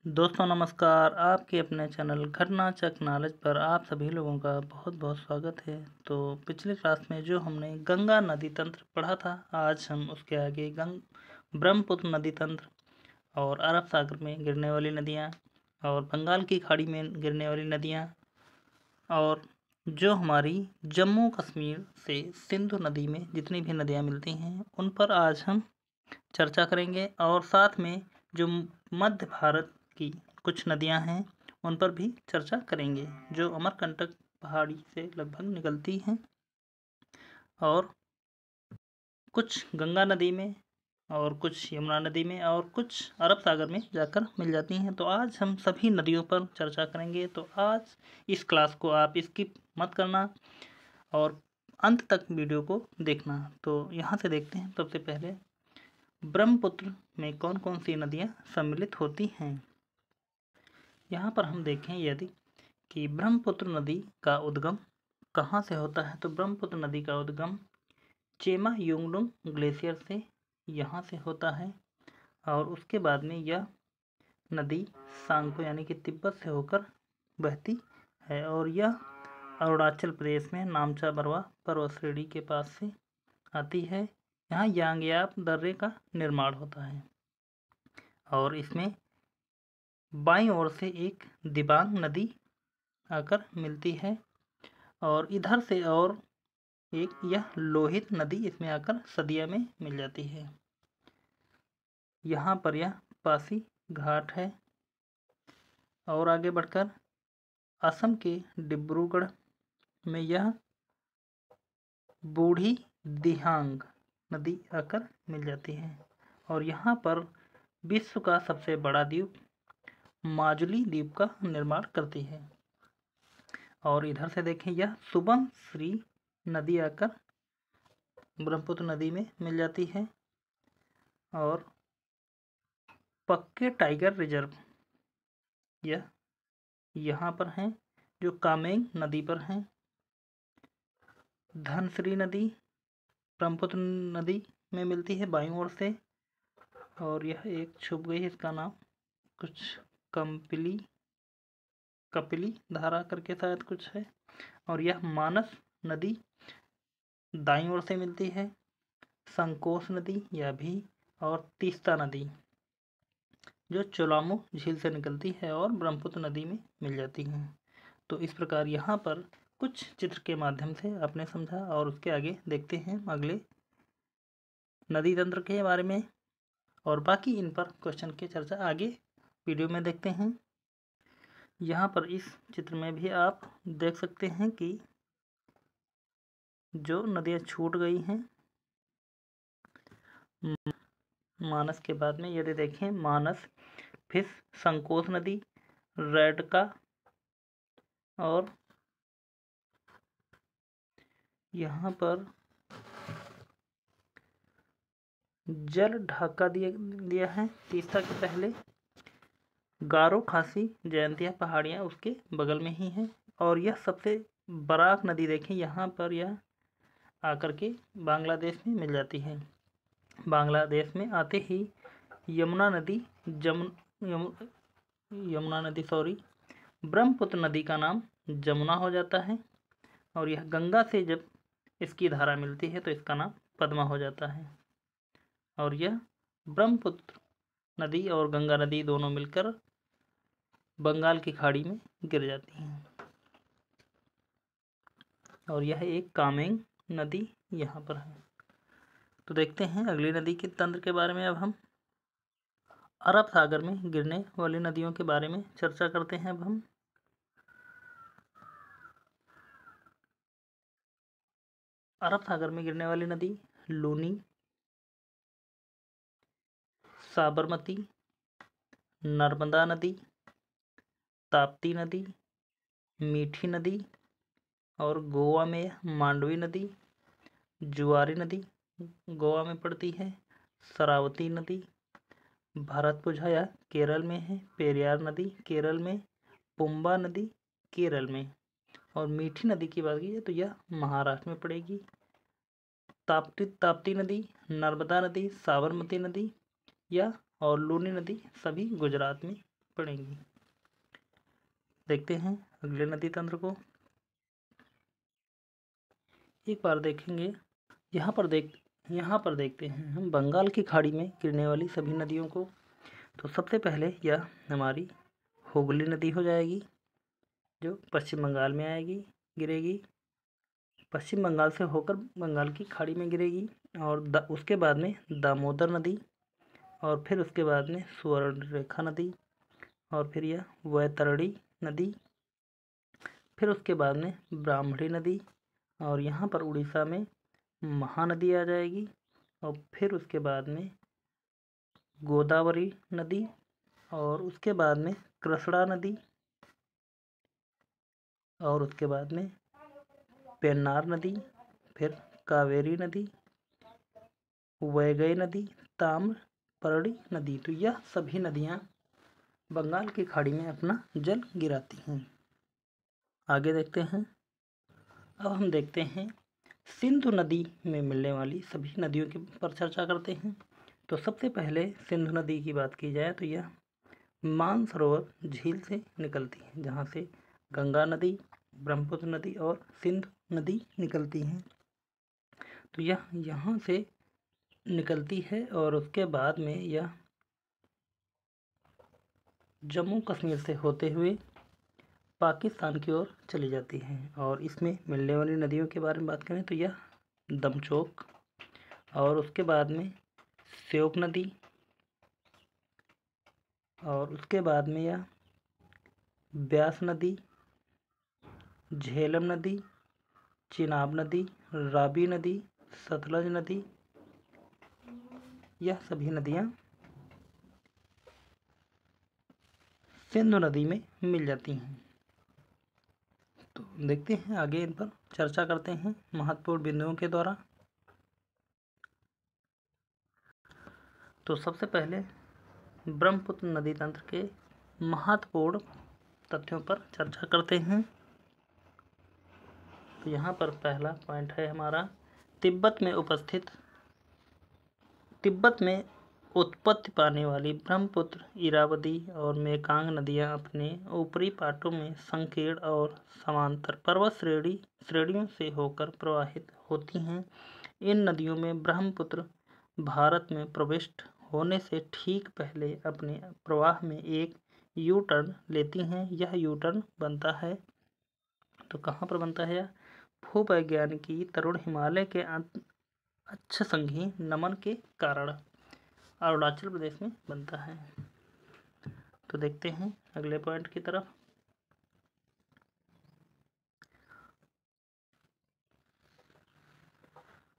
दोस्तों नमस्कार। आपके अपने चैनल घटना चक नॉलेज पर आप सभी लोगों का बहुत बहुत स्वागत है। तो पिछली क्लास में जो हमने गंगा नदी तंत्र पढ़ा था, आज हम उसके आगे ब्रह्मपुत्र नदी तंत्र और अरब सागर में गिरने वाली नदियाँ और बंगाल की खाड़ी में गिरने वाली नदियाँ और जो हमारी जम्मू कश्मीर से सिंधु नदी में जितनी भी नदियाँ मिलती हैं उन पर आज हम चर्चा करेंगे। और साथ में जो मध्य भारत की कुछ नदियां हैं उन पर भी चर्चा करेंगे, जो अमरकंटक पहाड़ी से लगभग निकलती हैं और कुछ गंगा नदी में और कुछ यमुना नदी में और कुछ अरब सागर में जाकर मिल जाती हैं। तो आज हम सभी नदियों पर चर्चा करेंगे। तो आज इस क्लास को आप स्किप मत करना और अंत तक वीडियो को देखना। तो यहाँ से देखते हैं सबसे पहले ब्रह्मपुत्र में कौन कौन सी नदियाँ सम्मिलित होती हैं। यहाँ पर हम देखें यदि कि ब्रह्मपुत्र नदी का उद्गम कहाँ से होता है, तो ब्रह्मपुत्र नदी का उद्गम चेमा युंगडुंग ग्लेशियर से यहाँ से होता है और उसके बाद में यह नदी सांगपो यानी कि तिब्बत से होकर बहती है और यह अरुणाचल प्रदेश में नामचा बरवा पर्वत श्रेणी के पास से आती है। यहाँ यांगयाप दर्रे का निर्माण होता है और इसमें बाईं ओर से एक दिबांग नदी आकर मिलती है और इधर से और एक यह लोहित नदी इसमें आकर सदिया में मिल जाती है। यहाँ पर यह पासी घाट है और आगे बढ़कर असम के डिब्रूगढ़ में यह बूढ़ी दिहांग नदी आकर मिल जाती है और यहाँ पर विश्व का सबसे बड़ा द्वीप माजुली द्वीप का निर्माण करती है। और इधर से देखें यह सुबनश्री नदी आकर ब्रह्मपुत्र नदी में मिल जाती है और पक्के टाइगर रिजर्व यह यहाँ पर हैं जो कामेंग नदी पर हैं। धनश्री नदी ब्रह्मपुत्र नदी में मिलती है बाईं ओर से और यह एक छुप गई है, इसका नाम कुछ कपिली धारा करके शायद कुछ है। और यह मानस नदी दाईं ओर से मिलती है, संकोश नदी यह भी और तीस्ता नदी जो चोलामू झील से निकलती है और ब्रह्मपुत्र नदी में मिल जाती हैं। तो इस प्रकार यहाँ पर कुछ चित्र के माध्यम से आपने समझा और उसके आगे देखते हैं अगले नदी तंत्र के बारे में और बाकी इन पर क्वेश्चन की चर्चा आगे वीडियो में देखते हैं। यहाँ पर इस चित्र में भी आप देख सकते हैं कि जो नदियाँ छूट गई हैं मानस के बाद में, यदि देखें मानस, फिर संकोश नदी, रेडका और यहाँ पर जल ढाका दिया है तीस्ता के पहले। गारो खासी जयंतिया पहाड़ियाँ उसके बगल में ही हैं और यह सबसे बराक नदी देखें यहाँ पर यह आकर के बांग्लादेश में मिल जाती है। बांग्लादेश में आते ही यमुना नदी ब्रह्मपुत्र नदी का नाम जमुना हो जाता है और यह गंगा से जब इसकी धारा मिलती है तो इसका नाम पद्मा हो जाता है और यह ब्रह्मपुत्र नदी और गंगा नदी दोनों मिलकर बंगाल की खाड़ी में गिर जाती हैं और यह एक कामेंग नदी यहाँ पर है। तो देखते हैं अगली नदी के तंत्र के बारे में। अब हम अरब सागर में गिरने वाली नदियों के बारे में चर्चा करते हैं। अब हम अरब सागर में गिरने वाली नदी लूनी, साबरमती, नर्मदा नदी, ताप्ती नदी, मीठी नदी और गोवा में मांडवी नदी, जुआरी नदी गोवा में पड़ती है, शरावती नदी भरतपुझा केरल में है, पेरियार नदी केरल में, पुम्बा नदी केरल में और मीठी नदी की बात की तो यह महाराष्ट्र में पड़ेगी। ताप्ती नदी, नर्मदा नदी, साबरमती नदी यह और लूनी नदी सभी गुजरात में पड़ेंगी। देखते हैं अगले नदी तंत्र को। एक बार देखेंगे यहाँ पर देखते हैं हम बंगाल की खाड़ी में गिरने वाली सभी नदियों को। तो सबसे पहले यह हमारी हुगली नदी हो जाएगी, जो पश्चिम बंगाल में आएगी, गिरेगी, पश्चिम बंगाल से होकर बंगाल की खाड़ी में गिरेगी। और उसके बाद में दामोदर नदी, और फिर उसके बाद में सुवर्णरेखा नदी, और फिर यह वैतरणी नदी, फिर उसके बाद में ब्राह्मणी नदी, और यहाँ पर उड़ीसा में महानदी आ जाएगी, और फिर उसके बाद में गोदावरी नदी, और उसके बाद में कृष्णा नदी, और उसके बाद में पेन्नार नदी, फिर कावेरी नदी, वैगई नदी, ताम्रपर्णी नदी। तो यह सभी नदियाँ बंगाल की खाड़ी में अपना जल गिराती हैं। आगे देखते हैं। अब हम देखते हैं सिंधु नदी में मिलने वाली सभी नदियों के पर चर्चा करते हैं। तो सबसे पहले सिंधु नदी की बात की जाए तो यह मानसरोवर झील से निकलती है, जहाँ से गंगा नदी, ब्रह्मपुत्र नदी और सिंधु नदी निकलती हैं। तो यह यहाँ से निकलती है और उसके बाद में यह जम्मू कश्मीर से होते हुए पाकिस्तान की ओर चली जाती है। और इसमें मिलने वाली नदियों के बारे में बात करें तो यह दमचोक, और उसके बाद में श्योक नदी, और उसके बाद में यह ब्यास नदी, झेलम नदी, चिनाब नदी, रावी नदी, सतलज नदी, यह सभी नदियाँ सिंधु नदी में मिल जाती हैं। तो देखते हैं आगे इन पर चर्चा करते हैं महत्वपूर्ण बिंदुओं के द्वारा। तो सबसे पहले ब्रह्मपुत्र नदी तंत्र के महत्वपूर्ण तथ्यों पर चर्चा करते हैं। तो यहाँ पर पहला पॉइंट है हमारा तिब्बत में उत्पत्ति पाने वाली ब्रह्मपुत्र, इरावदी और मेकांग नदियाँ अपने ऊपरी पाटों में संकीर्ण और समांतर पर्वत श्रेणियों से होकर प्रवाहित होती हैं। इन नदियों में ब्रह्मपुत्र भारत में प्रविष्ट होने से ठीक पहले अपने प्रवाह में एक यू टर्न लेती हैं। यह यू टर्न बनता है, तो कहाँ पर बनता है यह? भूवैज्ञानिकी तरुण हिमालय के अक्षसंघी नमन के कारण अरुणाचल प्रदेश में बनता है। तो देखते हैं अगले पॉइंट की तरफ।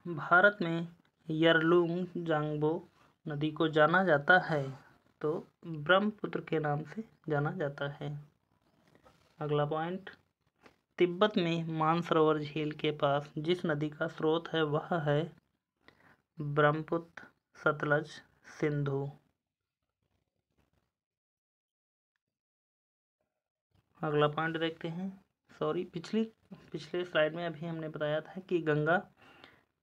भारत में यरलुंग जांगबो नदी को जाना जाता है तो ब्रह्मपुत्र के नाम से जाना जाता है। अगला पॉइंट, तिब्बत में मानसरोवर झील के पास जिस नदी का स्रोत है वह है ब्रह्मपुत्र, सतलज, सिंधु। अगला पॉइंट देखते हैं। पिछले स्लाइड में अभी हमने बताया था कि गंगा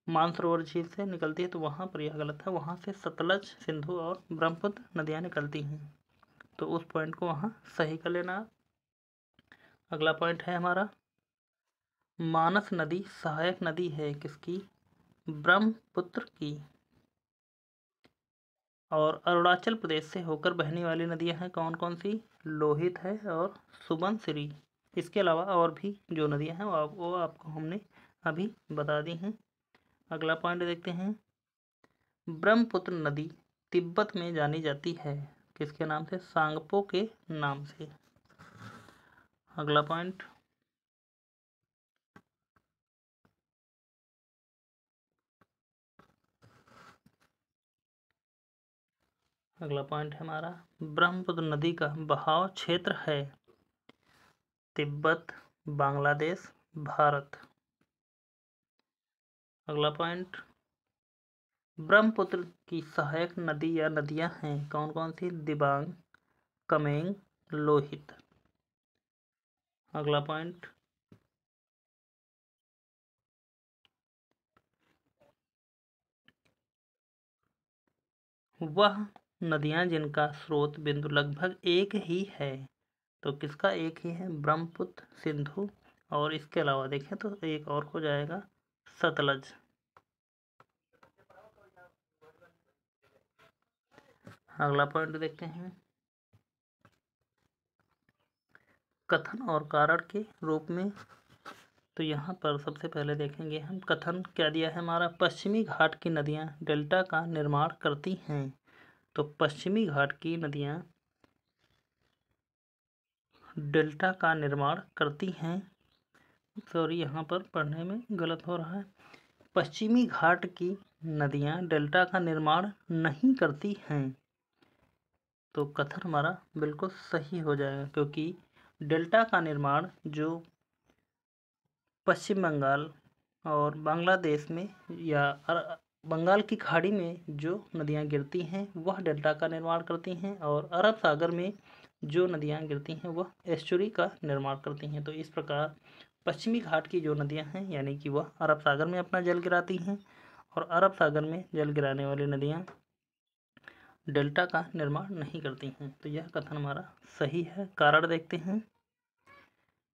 मानसरोवर झील से निकलती है, तो वहाँ पर यह गलत है। वहाँ से सतलज, सिंधु और ब्रह्मपुत्र नदियाँ निकलती हैं, तो उस पॉइंट को वहाँ सही कर लेना। अगला पॉइंट है हमारा, मानस नदी सहायक नदी है किसकी? ब्रह्मपुत्र की। और अरुणाचल प्रदेश से होकर बहने वाली नदियाँ हैं कौन कौन सी? लोहित है और सुबनसिरी। इसके अलावा और भी जो नदियाँ हैं वो आपको हमने अभी बता दी हैं। अगला पॉइंट देखते हैं, ब्रह्मपुत्र नदी तिब्बत में जानी जाती है किसके नाम से? सांगपो के नाम से। अगला पॉइंट, है हमारा, ब्रह्मपुत्र नदी का बहाव क्षेत्र है तिब्बत, बांग्लादेश, भारत। अगला पॉइंट, ब्रह्मपुत्र की सहायक नदी या नदियां हैं कौन कौन सी? दिबांग, कमेंग, लोहित। अगला पॉइंट, वह नदियाँ जिनका स्रोत बिंदु लगभग एक ही है। तो किसका एक ही है? ब्रह्मपुत्र, सिंधु, और इसके अलावा देखें तो एक और हो जाएगा सतलज। अगला पॉइंट देखते हैं, कथन और कारण के रूप में। तो यहाँ पर सबसे पहले देखेंगे हम कथन क्या दिया है हमारा, पश्चिमी घाट की नदियाँ डेल्टा का निर्माण करती हैं। तो पश्चिमी घाट की नदियाँ डेल्टा का निर्माण करती हैं। सॉरी, यहाँ पर पढ़ने में गलत हो रहा है। पश्चिमी घाट की नदियाँ डेल्टा का निर्माण नहीं करती हैं। तो कथन हमारा बिल्कुल सही हो जाएगा, क्योंकि डेल्टा का निर्माण जो पश्चिम बंगाल और बांग्लादेश में या बंगाल की खाड़ी में जो नदियाँ गिरती हैं वह डेल्टा का निर्माण करती हैं, और अरब सागर में जो नदियाँ गिरती हैं वह एस्चुरी का निर्माण करती हैं। तो इस प्रकार पश्चिमी घाट की जो नदियाँ हैं यानी कि वह अरब सागर में अपना जल गिराती हैं, और अरब सागर में जल गिराने वाली नदियाँ डेल्टा का निर्माण नहीं करती हैं। तो यह कथन हमारा सही है। कारण देखते हैं,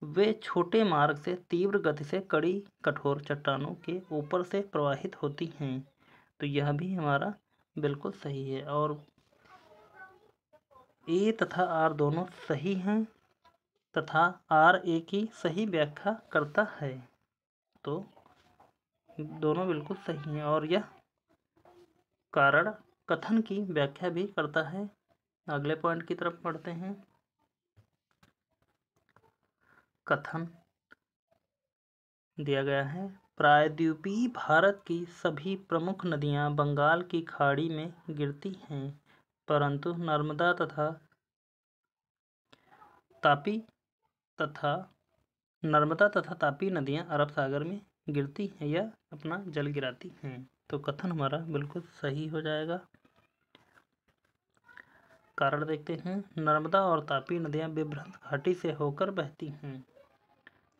वे छोटे मार्ग से तीव्र गति से कड़ी कठोर चट्टानों के ऊपर से प्रवाहित होती हैं। तो यह भी हमारा बिल्कुल सही है, और ए तथा आर दोनों सही हैं, तथा आर ए की सही व्याख्या करता है। तो दोनों बिल्कुल सही हैं, और यह कारण कथन की व्याख्या भी करता है। अगले पॉइंट की तरफ पढ़ते हैं, कथन दिया गया है, प्रायद्वीपीय भारत की सभी प्रमुख नदियां बंगाल की खाड़ी में गिरती हैं, परंतु नर्मदा तथा तापी नदियां अरब सागर में गिरती हैं या अपना जल गिराती हैं। तो कथन हमारा बिल्कुल सही हो जाएगा। कारण देखते हैं, नर्मदा और तापी नदियां विभ्रंश घाटी से होकर बहती हैं।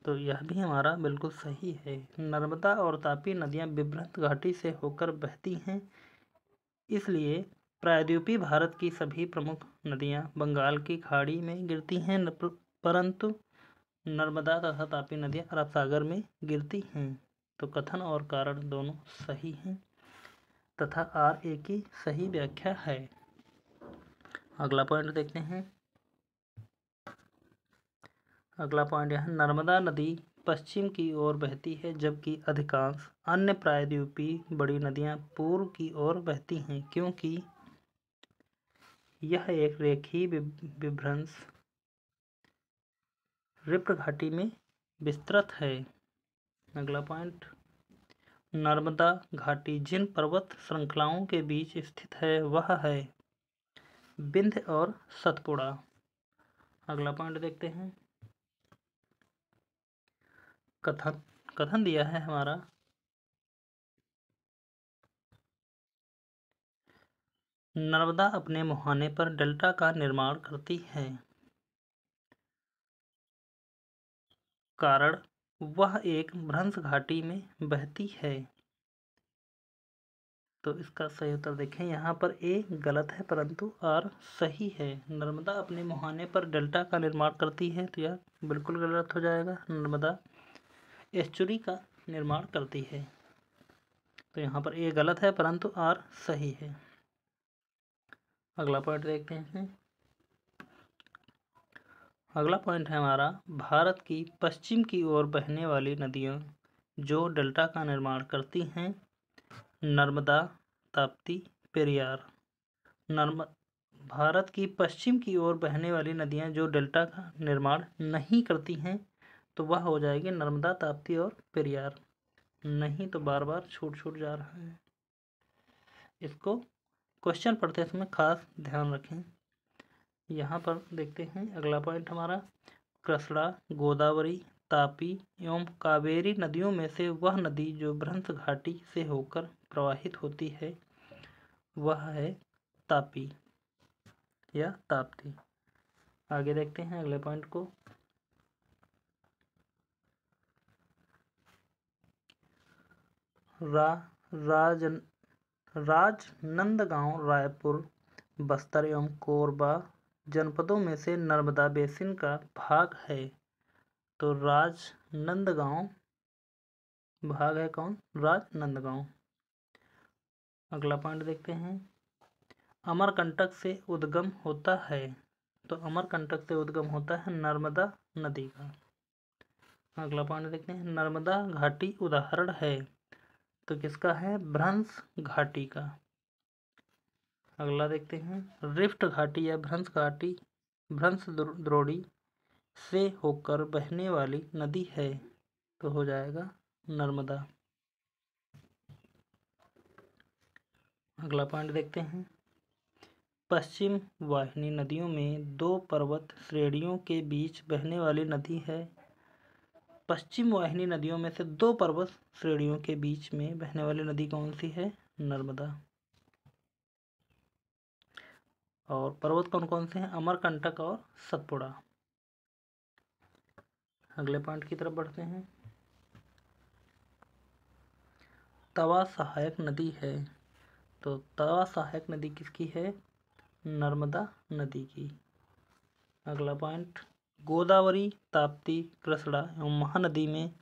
तो यह भी हमारा बिल्कुल सही है। नर्मदा और तापी नदियां विभ्रंश घाटी से होकर बहती हैं, इसलिए प्रायद्वीपीय भारत की सभी प्रमुख नदियां बंगाल की खाड़ी में गिरती हैं, परंतु नर्मदा तथा तापी नदियां अरब सागर में गिरती हैं। तो कथन और कारण दोनों सही हैं, तथा आर ए की सही व्याख्या है। अगला पॉइंट देखते हैं, अगला पॉइंट यह, नर्मदा नदी पश्चिम की ओर बहती है, जबकि अधिकांश अन्य प्रायद्वीपीय बड़ी नदियां पूर्व की ओर बहती हैं, क्योंकि यह एक रेखीय विभ्रंश रिप्ट घाटी में विस्तृत है। अगला पॉइंट, नर्मदा घाटी जिन पर्वत श्रृंखलाओं के बीच स्थित है वह है विंध्य और सतपुड़ा। अगला पॉइंट देखते हैं, कथन दिया है हमारा, नर्मदा अपने मुहाने पर डेल्टा का निर्माण करती है। कारण वह एक भ्रंश घाटी में बहती है। तो इसका सही उत्तर देखें, यहाँ पर ए गलत है परंतु आर सही है। नर्मदा अपने मुहाने पर डेल्टा का निर्माण करती है, तो यह बिल्कुल गलत हो जाएगा। नर्मदा एस्चुरी का निर्माण करती है। तो यहाँ पर ए गलत है परंतु आर सही है। अगला पॉइंट देखते हैं, अगला पॉइंट है हमारा, भारत की पश्चिम की ओर बहने वाली नदियाँ जो डेल्टा का निर्माण करती हैं, नर्मदा, ताप्ती, पेरियार। भारत की पश्चिम की ओर बहने वाली नदियाँ जो डेल्टा का निर्माण नहीं करती हैं, तो वह हो जाएगी नर्मदा, ताप्ती और पेरियार। नहीं तो बार बार छूट जा रहा है, इसको क्वेश्चन पढ़ते समय खास ध्यान रखें। यहाँ पर देखते हैं अगला पॉइंट हमारा, कृष्णा, गोदावरी, तापी एवं कावेरी नदियों में से वह नदी जो भ्रंश घाटी से होकर प्रवाहित होती है वह है तापी या ताप्ती। आगे देखते हैं अगले पॉइंट को, राजनंदगांव रायपुर बस्तर एवं कोरबा जनपदों में से नर्मदा बेसिन का भाग है। तो राजनांदगांव भाग है कौन? राजनांदगांव। अगला पॉइंट देखते हैं। अमरकंटक से उद्गम होता है। तो अमरकंटक से उद्गम होता है नर्मदा नदी का। अगला पॉइंट देखते हैं। नर्मदा घाटी उदाहरण है। तो किसका है? भ्रंश घाटी का। अगला देखते हैं। रिफ्ट घाटी या भ्रंश घाटी भ्रंश द्रोणी से होकर बहने वाली नदी है। तो हो जाएगा नर्मदा। अगला पॉइंट देखते हैं। पश्चिम वाहिनी नदियों में दो पर्वत श्रेणियों के बीच बहने वाली नदी है। पश्चिम वाहिनी नदियों में से दो पर्वत श्रेणियों के बीच में बहने वाली नदी कौन सी है? नर्मदा। और पर्वत कौन कौन से हैं? अमरकंटक और सतपुड़ा। अगले पॉइंट की तरफ बढ़ते हैं। तवा सहायक नदी है। तो तवा सहायक नदी किसकी है? नर्मदा नदी की। अगला पॉइंट। गोदावरी ताप्ती कृष्णा एवं महानदी में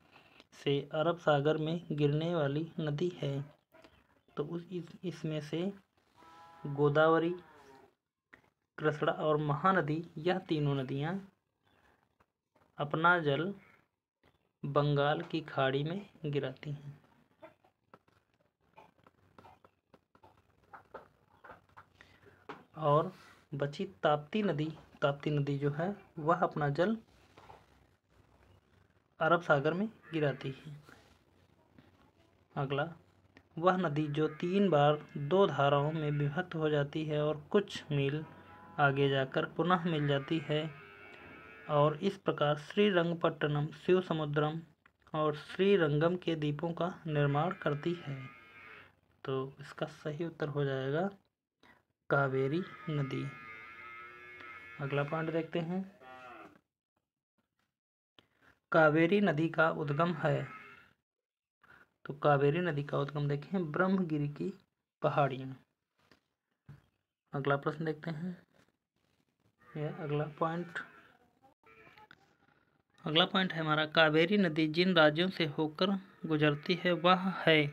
से अरब सागर में गिरने वाली नदी है। तो इसमें से गोदावरी, कृष्णा और महानदी, यह तीनों नदियां अपना जल बंगाल की खाड़ी में गिराती हैं। और बची ताप्ती नदी जो है वह अपना जल अरब सागर में गिराती है। अगला, वह नदी जो 3 बार 2 धाराओं में विभक्त हो जाती है और कुछ मील आगे जाकर पुनः मिल जाती है और इस प्रकार श्रीरंगपट्टनम, शिवसमुद्रम और श्रीरंगम के द्वीपों का निर्माण करती है। तो इसका सही उत्तर हो जाएगा कावेरी नदी। अगला पॉइंट देखते हैं। कावेरी नदी का उद्गम है। तो कावेरी नदी का उद्गम देखें ब्रह्मगिरि की पहाड़ियाँ। अगला प्रश्न देखते हैं। यह अगला पॉइंट है हमारा। कावेरी नदी जिन राज्यों से होकर गुजरती है वह है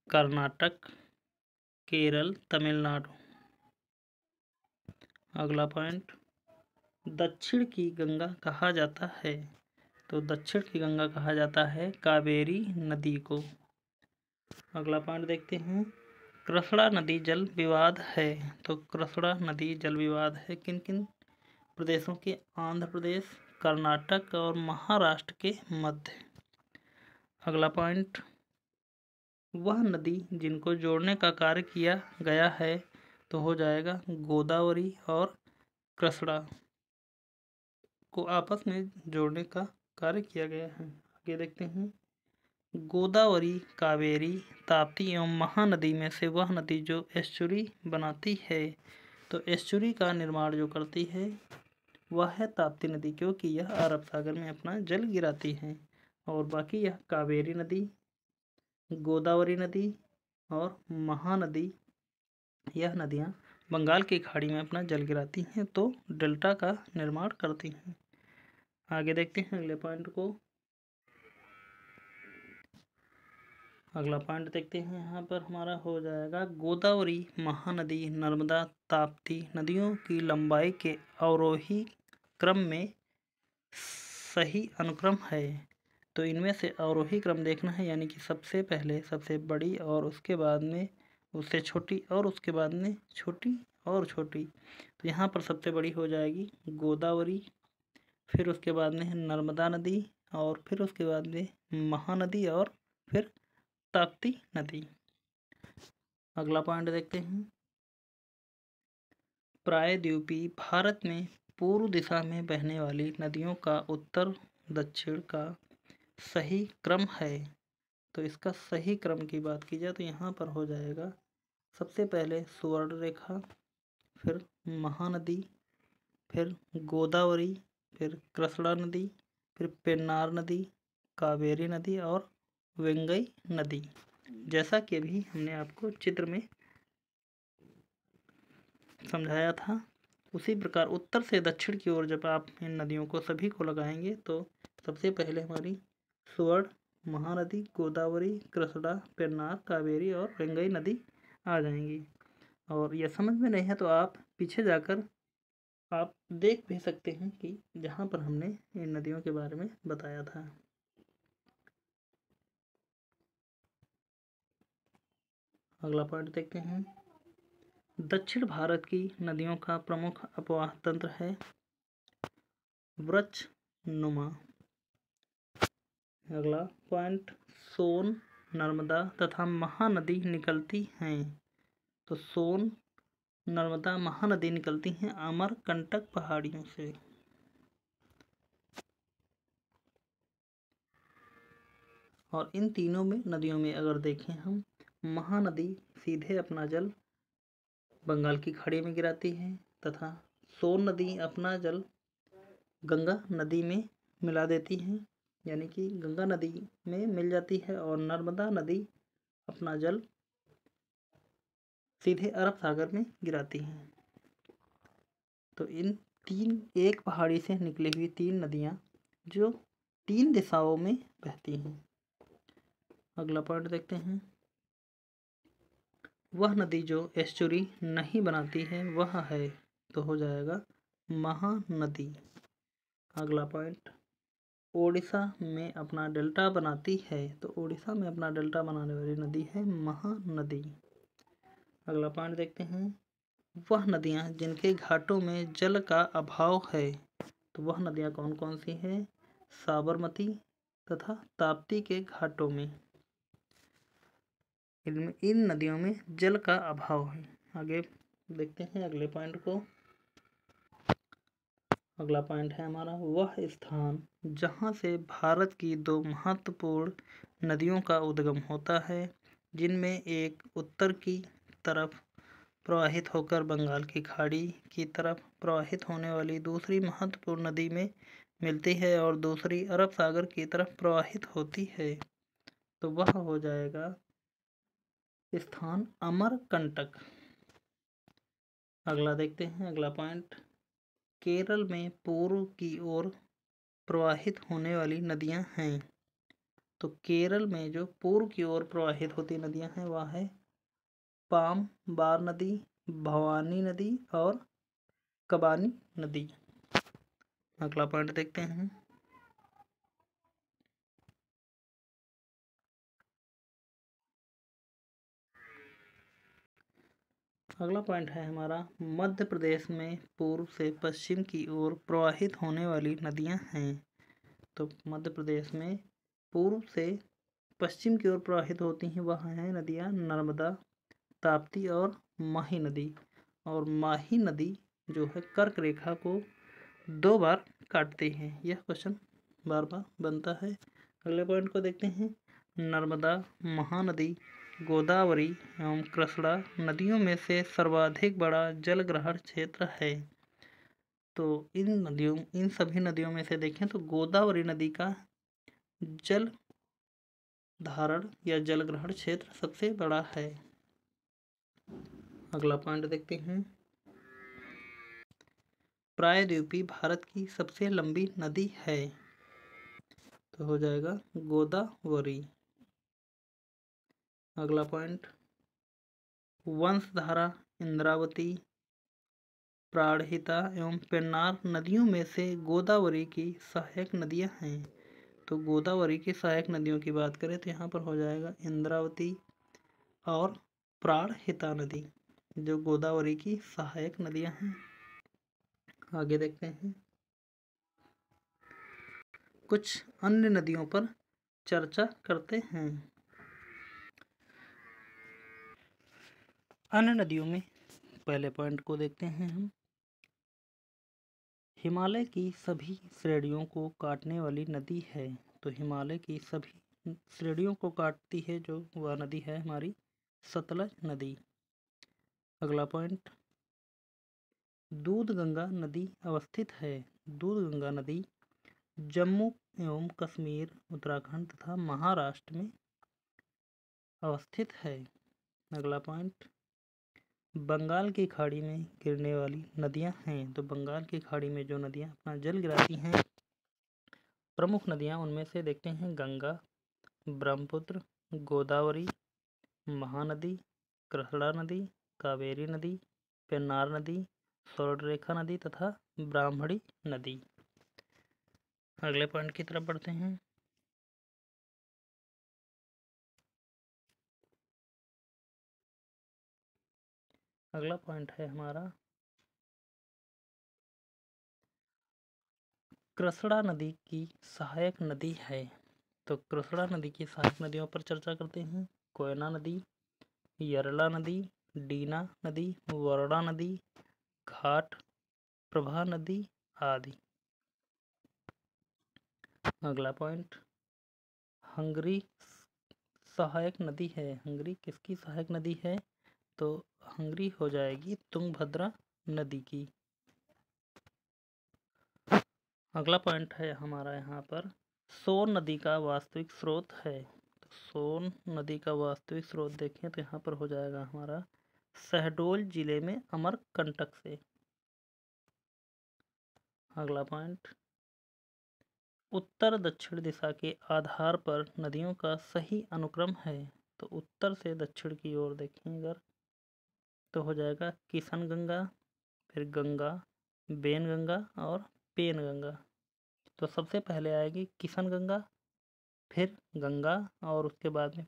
कर्नाटक, केरल, तमिलनाडु। अगला पॉइंट। दक्षिण की गंगा कहा जाता है। तो दक्षिण की गंगा कहा जाता है कावेरी नदी को। अगला पॉइंट देखते हैं। कृष्णा नदी जल विवाद है। तो कृष्णा नदी जल विवाद है किन किन प्रदेशों के? आंध्र प्रदेश, कर्नाटक और महाराष्ट्र के मध्य। अगला पॉइंट। वह नदी जिनको जोड़ने का कार्य किया गया है तो हो जाएगा गोदावरी और कृष्णा को आपस में जोड़ने का कार्य किया गया है। आगे देखते हैं। गोदावरी, कावेरी, ताप्ती एवं महानदी में से वह नदी जो एस्चुरी बनाती है। तो एस्चुरी का निर्माण जो करती है वह है ताप्ती नदी, क्योंकि यह अरब सागर में अपना जल गिराती है। और बाकी यह कावेरी नदी, गोदावरी नदी और महानदी, यह नदियाँ बंगाल की खाड़ी में अपना जल गिराती हैं तो डेल्टा का निर्माण करती हैं। आगे देखते हैं अगले पॉइंट को। अगला पॉइंट देखते हैं। यहाँ पर हमारा हो जाएगा गोदावरी, महानदी, नर्मदा, ताप्ती नदियों की लंबाई के अवरोही क्रम में सही अनुक्रम है। तो इनमें से अवरोही क्रम देखना है, यानी कि सबसे पहले सबसे बड़ी और उसके बाद में उससे छोटी और उसके बाद में छोटी और छोटी। तो यहाँ पर सबसे बड़ी हो जाएगी गोदावरी, फिर उसके बाद में है नर्मदा नदी और फिर उसके बाद में महानदी और फिर ताप्ती नदी। अगला पॉइंट देखते हैं। प्रायद्वीपीय भारत में पूर्व दिशा में बहने वाली नदियों का उत्तर दक्षिण का सही क्रम है। तो इसका सही क्रम की बात की जाए तो यहाँ पर हो जाएगा सबसे पहले सुवर्ण रेखा, फिर महानदी, फिर गोदावरी, फिर कृष्णा नदी, फिर पेन्नार नदी, कावेरी नदी और वेंगई नदी। जैसा कि अभी हमने आपको चित्र में समझाया था, उसी प्रकार उत्तर से दक्षिण की ओर जब आप इन नदियों को सभी को लगाएंगे तो सबसे पहले हमारी स्वर्ण, महानदी, गोदावरी, कृष्णा, पेन्नार, कावेरी और गंगई नदी आ जाएंगी। और यह समझ में नहीं है तो आप पीछे जाकर आप देख भी सकते हैं कि जहाँ पर हमने इन नदियों के बारे में बताया था। अगला पॉइंट देखते हैं। दक्षिण भारत की नदियों का प्रमुख अपवाह तंत्र है वृक्ष नुमा। अगला पॉइंट, सोन, नर्मदा तथा महानदी निकलती हैं। तो सोन, नर्मदा, महानदी निकलती हैं अमरकंटक पहाड़ियों से। और इन तीनों में नदियों में अगर देखें हम, महानदी सीधे अपना जल बंगाल की खाड़ी में गिराती है तथा सोन नदी अपना जल गंगा नदी में मिला देती है, यानी कि गंगा नदी में मिल जाती है। और नर्मदा नदी अपना जल सीधे अरब सागर में गिराती है। तो इन तीन, एक पहाड़ी से निकली हुई तीन नदियाँ जो तीन दिशाओं में बहती हैं। अगला पॉइंट देखते हैं। वह नदी जो एस्चुरी नहीं बनाती है वह है, तो हो जाएगा महानदी। अगला पॉइंट, ओडिशा में अपना डेल्टा बनाती है, तो ओडिशा में अपना डेल्टा बनाने वाली नदी है महानदी। अगला पॉइंट देखते हैं। वह नदियाँ जिनके घाटों में जल का अभाव है, तो वह नदियाँ कौन कौन सी हैं? साबरमती तथा ताप्ती के घाटों में, इन नदियों में जल का अभाव है। आगे देखते हैं अगले पॉइंट को। अगला पॉइंट है हमारा, वह स्थान जहाँ से भारत की दो महत्वपूर्ण नदियों का उद्गम होता है, जिनमें एक उत्तर की तरफ प्रवाहित होकर बंगाल की खाड़ी की तरफ प्रवाहित होने वाली दूसरी महत्वपूर्ण नदी में मिलती है और दूसरी अरब सागर की तरफ प्रवाहित होती है, तो वह हो जाएगा स्थान अमरकंटक। अगला देखते हैं अगला पॉइंट, केरल में पूर्व की ओर प्रवाहित होने वाली नदियां हैं। तो केरल में जो पूर्व की ओर प्रवाहित होती नदियां हैं वह है पाम्बार नदी, भवानी नदी और कबानी नदी। अगला पॉइंट देखते हैं। अगला पॉइंट है हमारा, मध्य प्रदेश में पूर्व से पश्चिम की ओर प्रवाहित होने वाली नदियां हैं। तो मध्य प्रदेश में पूर्व से पश्चिम की ओर प्रवाहित होती हैं वह हैं नदियां नर्मदा, ताप्ती और माही नदी। और माही नदी जो है कर्क रेखा को 2 बार काटती है, यह क्वेश्चन बार बार बनता है। अगले पॉइंट को देखते हैं। नर्मदा, महानदी, गोदावरी एवं कृष्णा नदियों में से सर्वाधिक बड़ा जल ग्रहण क्षेत्र है। तो इन सभी नदियों में से देखें तो गोदावरी नदी का जल धारण या जल ग्रहण क्षेत्र सबसे बड़ा है। अगला पॉइंट देखते हैं। प्रायद्वीपीय भारत की सबसे लंबी नदी है, तो हो जाएगा गोदावरी। अगला पॉइंट, वंशधारा, इंद्रावती, प्राणहिता एवं पेन्नार नदियों में से गोदावरी की सहायक नदियां हैं। तो गोदावरी की सहायक नदियों की बात करें तो यहाँ पर हो जाएगा इंद्रावती और प्राणहिता नदी, जो गोदावरी की सहायक नदियां हैं। आगे देखते हैं। कुछ अन्य नदियों पर चर्चा करते हैं। अन्य नदियों में पहले पॉइंट को देखते हैं हम। हिमालय की सभी श्रेणियों को काटने वाली नदी है, तो हिमालय की सभी श्रेणियों को काटती है जो वह नदी है हमारी सतलज नदी। अगला पॉइंट, दूधगंगा नदी अवस्थित है। दूधगंगा नदी जम्मू एवं कश्मीर, उत्तराखंड तथा महाराष्ट्र में अवस्थित है। अगला पॉइंट, बंगाल की खाड़ी में गिरने वाली नदियां हैं। तो बंगाल की खाड़ी में जो नदियां अपना जल गिराती हैं, प्रमुख नदियां उनमें से देखते हैं गंगा, ब्रह्मपुत्र, गोदावरी, महानदी, कृष्णा नदी, कावेरी नदी, पेन्नार नदी, स्वर्णरेखा नदी तथा ब्राह्मणी नदी। अगले पॉइंट की तरफ बढ़ते हैं। अगला पॉइंट है हमारा कृष्णा नदी की सहायक नदी है। तो कृष्णा नदी की सहायक नदियों पर चर्चा करते हैं। कोयना नदी, यरला नदी, डीना नदी, वरुणा नदी, घाट प्रभा नदी आदि। अगला पॉइंट, हंगरी सहायक नदी है। हंगरी किसकी सहायक नदी है? तो हंगरी हो जाएगी तुंगभद्रा नदी की। अगला पॉइंट है हमारा यहाँ पर सोन नदी का वास्तविक स्रोत है। तो सोन नदी का वास्तविक स्रोत देखें तो यहाँ पर हो जाएगा हमारा शहडोल जिले में अमरकंटक से। अगला पॉइंट, उत्तर दक्षिण दिशा के आधार पर नदियों का सही अनुक्रम है। तो उत्तर से दक्षिण की ओर देखें अगर तो हो जाएगा किशन गंगा, फिर गंगा, बेन गंगा और पेन गंगा। तो सबसे पहले आएगी किशन गंगा, फिर गंगा और उसके बाद में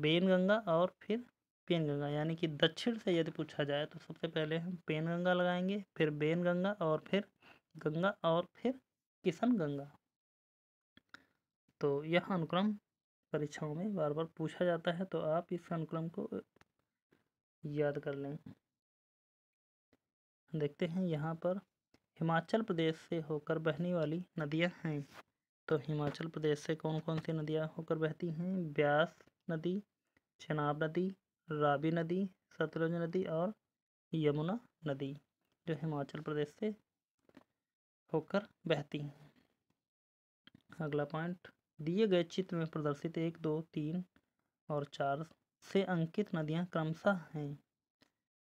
बेन गंगा और फिर पेन गंगा। यानी कि दक्षिण से यदि पूछा जाए तो सबसे पहले हम पेन गंगा लगाएंगे, फिर बेन गंगा और फिर गंगा और फिर किशन गंगा। तो यह अनुक्रम परीक्षाओं में बार बार पूछा जाता है, तो आप इस अनुक्रम को याद कर लें। देखते हैं यहाँ पर हिमाचल प्रदेश से होकर बहने वाली नदियाँ हैं। तो हिमाचल प्रदेश से कौन कौन सी नदियाँ होकर बहती हैं? ब्यास नदी, चेनाब नदी, रावी नदी, सतलुज नदी और यमुना नदी, जो हिमाचल प्रदेश से होकर बहती हैं। अगला पॉइंट, दिए गए चित्र में प्रदर्शित 1, 2, 3 और 4 से अंकित नदियाँ क्रमशः हैं।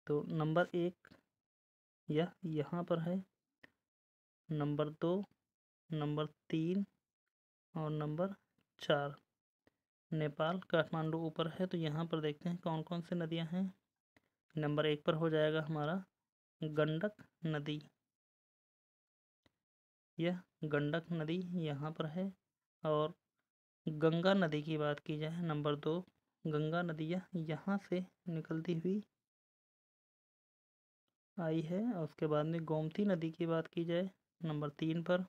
तो नंबर 1 यह यहाँ पर है, नंबर 2, नंबर 3 और नंबर 4। नेपाल काठमांडू ऊपर है, तो यहाँ पर देखते हैं कौन कौन सी नदियाँ हैं। नंबर 1 पर हो जाएगा हमारा गंडक नदी। यह गंडक नदी यहाँ पर है। और गंगा नदी की बात की जाए नंबर 2, गंगा नदी यहाँ से निकलती हुई आई है। और उसके बाद में गोमती नदी की बात की जाए नंबर 3 पर,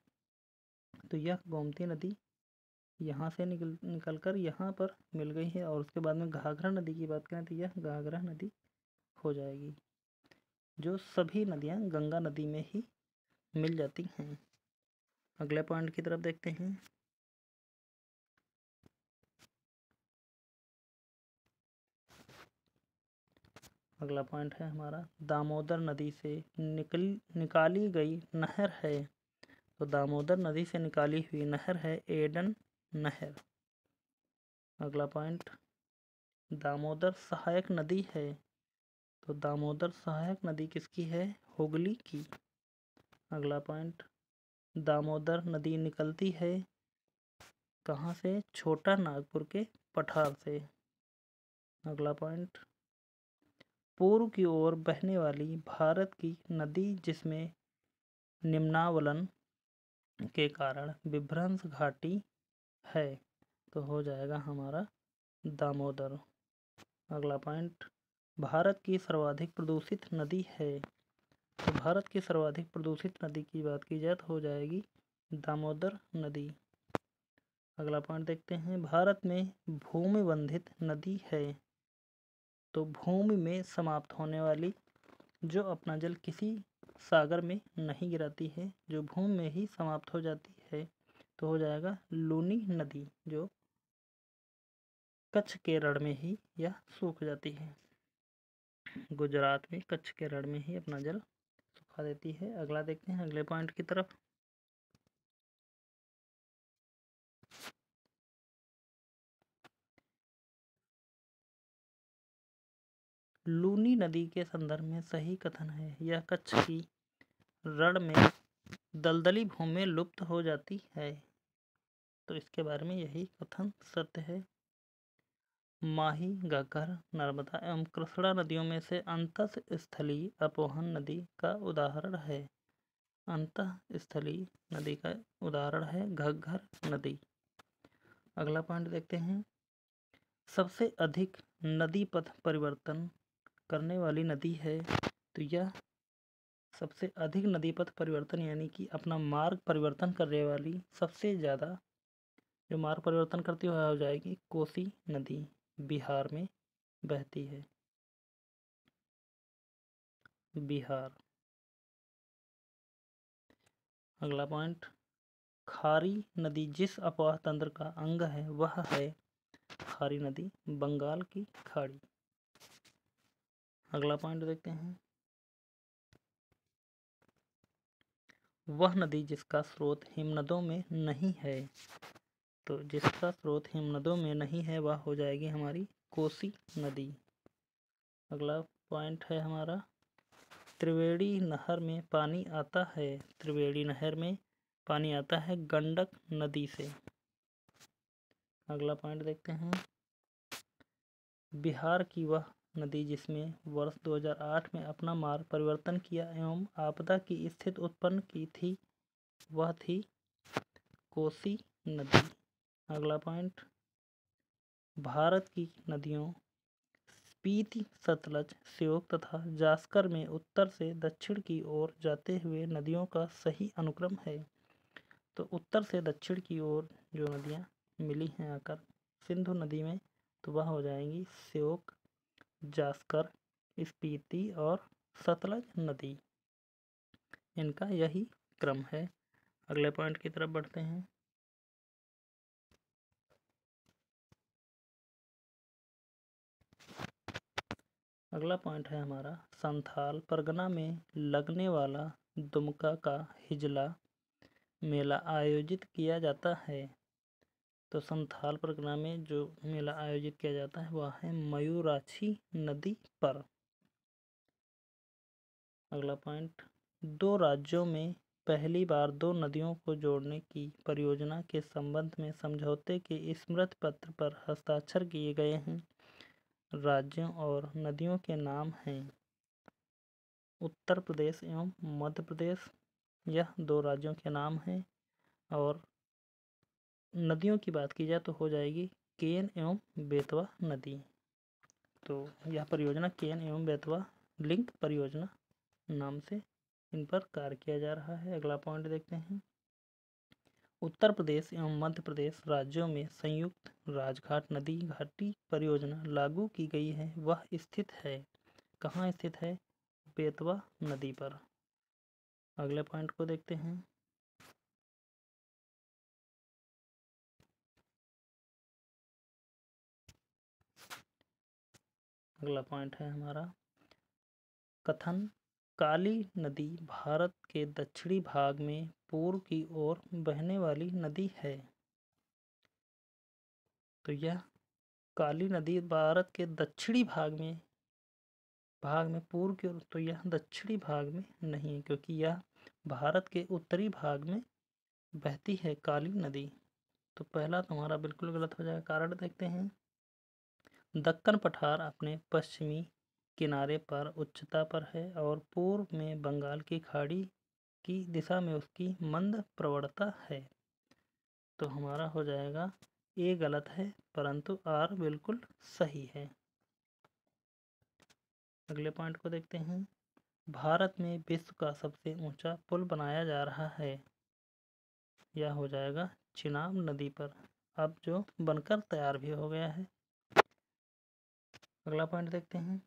तो यह गोमती नदी यहाँ से निकल कर यहाँ पर मिल गई है। और उसके बाद में घाघरा नदी की बात करें तो यह घाघरा नदी हो जाएगी, जो सभी नदियाँ गंगा नदी में ही मिल जाती हैं। अगले पॉइंट की तरफ देखते हैं। अगला पॉइंट है हमारा दामोदर नदी से निकाली गई नहर है। तो दामोदर नदी से निकाली हुई नहर है एडन नहर। अगला पॉइंट, दामोदर सहायक नदी है। तो दामोदर सहायक नदी किसकी है? हुगली की। अगला पॉइंट, दामोदर नदी निकलती है कहाँ से? छोटा नागपुर के पठार से। अगला पॉइंट, पूर्व की ओर बहने वाली भारत की नदी जिसमें निम्नावलन के कारण विभ्रंश घाटी है, तो हो जाएगा हमारा दामोदर। अगला पॉइंट, भारत की सर्वाधिक प्रदूषित नदी है। तो भारत की सर्वाधिक प्रदूषित नदी की बात की जाए तो हो जाएगी दामोदर नदी। अगला पॉइंट देखते हैं, भारत में भूमि बंधित नदी है। तो भूमि में समाप्त होने वाली, जो अपना जल किसी सागर में नहीं गिराती है, जो भूमि में ही समाप्त हो जाती है, तो हो जाएगा लूनी नदी, जो कच्छ के रण में ही यह सूख जाती है। गुजरात में कच्छ के रण में ही अपना जल सुखा देती है। अगला देखते हैं अगले पॉइंट की तरफ। लूनी नदी के संदर्भ में सही कथन है? यह कच्छ की रण में दलदली भूमि में लुप्त हो जाती है। तो इसके बारे में यही कथन सत्य है। माही, घग्गर, नर्मदा एवं कृष्णा नदियों में से अंतःस्थलीय अपोहन नदी का उदाहरण है। अंतःस्थलीय नदी का उदाहरण है घग्गर नदी। अगला पॉइंट देखते हैं। सबसे अधिक नदी पथ परिवर्तन करने वाली नदी है। तो यह सबसे अधिक नदी पथ परिवर्तन यानी कि अपना मार्ग परिवर्तन करने वाली सबसे ज़्यादा जो मार्ग परिवर्तन करती हुई हो जाएगी कोसी नदी, बिहार में बहती है। बिहार। अगला पॉइंट, खारी नदी जिस अपवाह तंत्र का अंग है वह है खारी नदी, बंगाल की खाड़ी। अगला पॉइंट देखते हैं। वह नदी जिसका स्रोत हिमनदों में नहीं है। तो जिसका स्रोत हिमनदों में नहीं है वह हो जाएगी हमारी कोसी नदी। अगला पॉइंट है हमारा, त्रिवेणी नहर में पानी आता है। त्रिवेणी नहर में पानी आता है गंडक नदी से। अगला पॉइंट देखते हैं। बिहार की वह नदी जिसमें वर्ष 2008 में अपना मार्ग परिवर्तन किया एवं आपदा की स्थिति उत्पन्न की थी वह थी कोसी नदी। अगला पॉइंट, भारत की नदियों स्पीति, सतलज, श्योक तथा जास्कर में उत्तर से दक्षिण की ओर जाते हुए नदियों का सही अनुक्रम है। तो उत्तर से दक्षिण की ओर जो नदियाँ मिली हैं आकर सिंधु नदी में, तो वह हो जाएंगी श्योक, जास्कर, स्पीति और सतलज नदी। इनका यही क्रम है। अगले पॉइंट की तरफ बढ़ते हैं। अगला पॉइंट है हमारा, संथाल परगना में लगने वाला दुमका का हिजला मेला आयोजित किया जाता है। तो संथाल परगना में जो मेला आयोजित किया जाता है वह है मयूराक्षी नदी पर। अगला पॉइंट, दो राज्यों में पहली बार दो नदियों को जोड़ने की परियोजना के संबंध में समझौते के स्मृति पत्र पर हस्ताक्षर किए गए हैं। राज्यों और नदियों के नाम हैं उत्तर प्रदेश एवं मध्य प्रदेश। यह दो राज्यों के नाम हैं। और नदियों की बात की जाए तो हो जाएगी केन एवं बेतवा नदी। तो यह परियोजना केन एवं बेतवा लिंक परियोजना नाम से इन पर कार्य किया जा रहा है। अगला पॉइंट देखते हैं। उत्तर प्रदेश एवं मध्य प्रदेश राज्यों में संयुक्त राजघाट नदी घाटी परियोजना लागू की गई है। वह स्थित है, कहाँ स्थित है? बेतवा नदी पर। अगले पॉइंट को देखते हैं। अगला पॉइंट है हमारा, कथन काली नदी भारत के दक्षिणी भाग में पूर्व की ओर बहने वाली नदी है। तो यह काली नदी भारत के दक्षिणी भाग में पूर्व की ओर, तो यह दक्षिणी भाग में नहीं है क्योंकि यह भारत के उत्तरी भाग में बहती है काली नदी। तो पहला तुम्हारा बिल्कुल गलत हो जाएगा। कारण देखते हैं। दक्कन पठार अपने पश्चिमी किनारे पर उच्चता पर है और पूर्व में बंगाल की खाड़ी की दिशा में उसकी मंद प्रवणता है। तो हमारा हो जाएगा ए गलत है परंतु आर बिल्कुल सही है। अगले पॉइंट को देखते हैं। भारत में विश्व का सबसे ऊंचा पुल बनाया जा रहा है। यह हो जाएगा चिनाब नदी पर, अब जो बनकर तैयार भी हो गया है। अगला पॉइंट देखते हैं।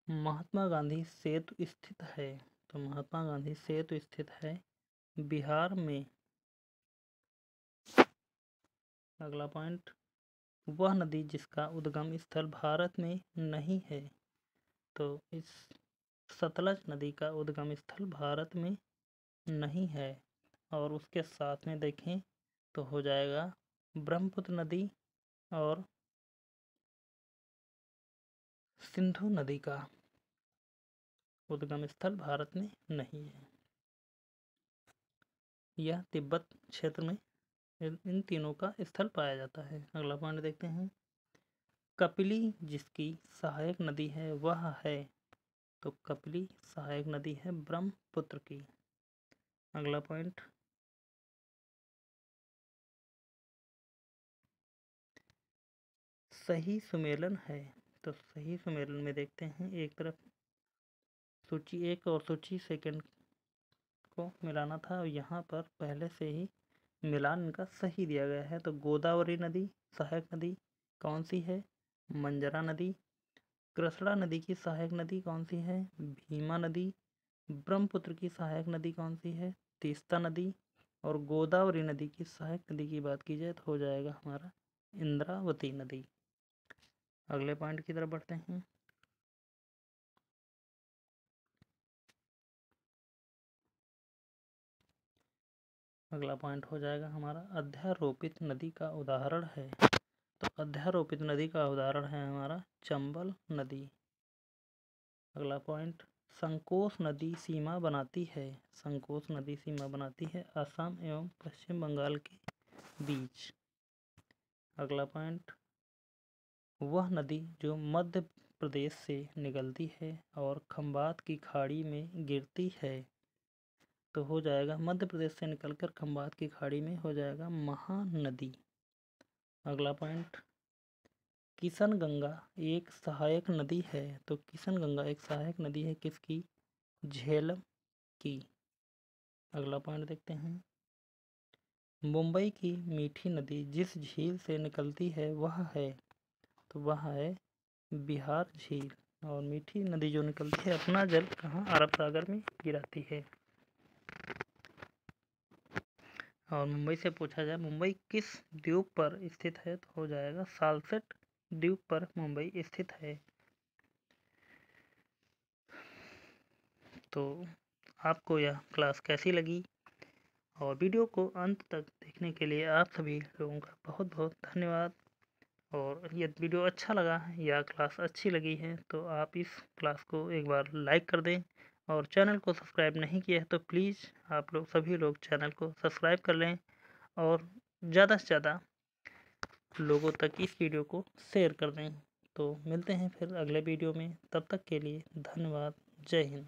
महात्मा गांधी सेतु स्थित है। तो महात्मा गांधी सेतु स्थित है बिहार में। अगला पॉइंट, वह नदी जिसका उद्गम स्थल भारत में नहीं है। तो इस सतलज नदी का उद्गम स्थल भारत में नहीं है। और उसके साथ में देखें तो हो जाएगा ब्रह्मपुत्र नदी और सिंधु नदी का उद्गम स्थल भारत में नहीं है। यह तिब्बत क्षेत्र में इन तीनों का स्थल पाया जाता है। अगला पॉइंट देखते हैं। कपिली जिसकी सहायक नदी है वह है, तो कपिली सहायक नदी है ब्रह्मपुत्र की। अगला पॉइंट, सही सुमेलन है, तो सही सुमेलन में देखते हैं, एक तरफ सूची 1 और सूची 2 को मिलाना था और यहाँ पर पहले से ही मिलान इनका सही दिया गया है। तो गोदावरी नदी सहायक नदी कौन सी है? मंजरा नदी। कृष्णा नदी की सहायक नदी कौन सी है? भीमा नदी। ब्रह्मपुत्र की सहायक नदी कौन सी है? तीस्ता नदी। और गोदावरी नदी की सहायक नदी की बात की जाए तो हो जाएगा हमारा इंद्रावती नदी। अगले पॉइंट की तरफ बढ़ते हैं। अगला पॉइंट हो जाएगा हमारा अध्यारोपित नदी का उदाहरण है, तो अध्यारोपित नदी का उदाहरण है हमारा चंबल नदी। अगला पॉइंट, संकोश नदी सीमा बनाती है, संकोश नदी सीमा बनाती है असम एवं पश्चिम बंगाल के बीच। अगला पॉइंट, वह नदी जो मध्य प्रदेश से निकलती है और खंबात की खाड़ी में गिरती है, तो हो जाएगा मध्य प्रदेश से निकलकर खंबात की खाड़ी में हो जाएगा महानदी। अगला पॉइंट, किशन गंगा एक सहायक नदी है, तो किशन गंगा एक सहायक नदी है किसकी? झेलम की। अगला पॉइंट देखते हैं। मुंबई की मीठी नदी जिस झील से निकलती है वह है, तो वह है बिहार झील। और मीठी नदी जो निकलती है अपना जल कहाँ? अरब सागर में गिराती है। और मुंबई से पूछा जाए मुंबई किस द्वीप पर स्थित है, तो हो जाएगा सालसेट द्वीप पर मुंबई स्थित है। तो आपको यह क्लास कैसी लगी और वीडियो को अंत तक देखने के लिए आप सभी लोगों का बहुत बहुत धन्यवाद। और यदि वीडियो अच्छा लगा है या क्लास अच्छी लगी है तो आप इस क्लास को एक बार लाइक कर दें, और चैनल को सब्सक्राइब नहीं किया है तो प्लीज़ आप लोग सभी लोग चैनल को सब्सक्राइब कर लें और ज़्यादा से ज़्यादा लोगों तक इस वीडियो को शेयर कर दें। तो मिलते हैं फिर अगले वीडियो में, तब तक के लिए धन्यवाद। जय हिंद।